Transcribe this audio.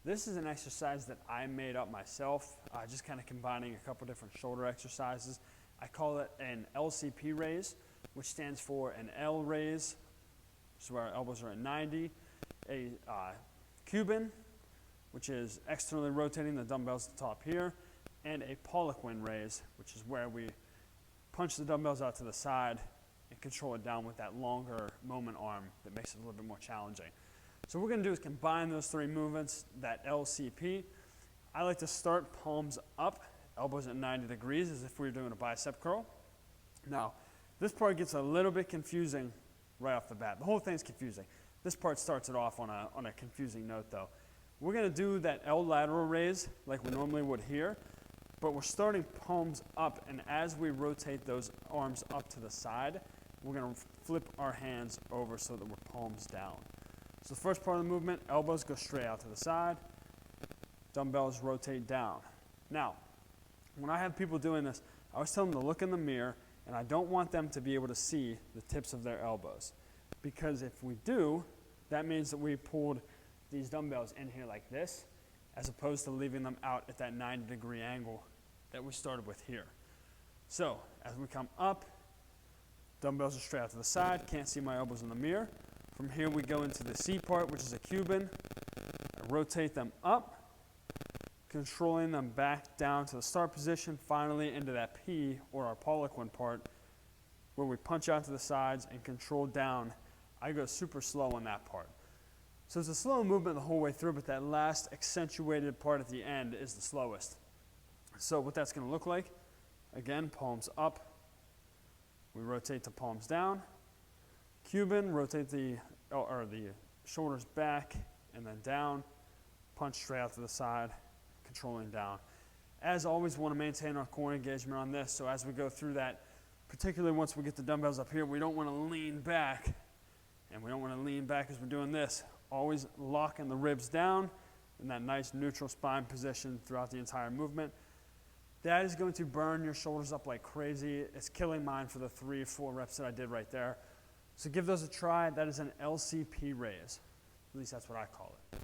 This is an exercise that I made up myself, just kind of combining a couple different shoulder exercises. I call it an LCP raise, which stands for an L raise, which is where our elbows are at 90, a Cuban, which is externally rotating the dumbbells at the top here, and a Poliquin raise, which is where we punch the dumbbells out to the side and control it down with that longer moment arm that makes it a little bit more challenging. So what we're going to do is combine those three movements, that LCP. I like to start palms up, elbows at 90 degrees as if we were doing a bicep curl. Now, this part gets a little bit confusing right off the bat. The whole thing's confusing. This part starts it off on a confusing note though. We're going to do that L lateral raise like we normally would here, but we're starting palms up, and as we rotate those arms up to the side, we're going to flip our hands over so that we're palms down. So the first part of the movement, elbows go straight out to the side, dumbbells rotate down. Now, when I have people doing this, I always tell them to look in the mirror, and I don't want them to be able to see the tips of their elbows. Because if we do, that means that we pulled these dumbbells in here like this, as opposed to leaving them out at that 90-degree angle that we started with here. So, as we come up, dumbbells are straight out to the side, can't see my elbows in the mirror. From here we go into the C part, which is a Cuban. I rotate them up, controlling them back down to the start position, finally into that P, or our Poliquin part, where we punch out to the sides and control down. I go super slow on that part. So it's a slow movement the whole way through, but that last accentuated part at the end is the slowest. So what that's going to look like, again, palms up, we rotate the palms down, Cuban, rotate the shoulders back and then down, punch straight out to the side, controlling down. As always, we want to maintain our core engagement on this, so as we go through that, particularly once we get the dumbbells up here, we don't want to lean back, and we don't want to lean back as we're doing this. Always locking the ribs down in that nice neutral spine position throughout the entire movement. That is going to burn your shoulders up like crazy. It's killing mine for the 3 or 4 reps that I did right there. So give those a try. That is an LCP raise. At least that's what I call it.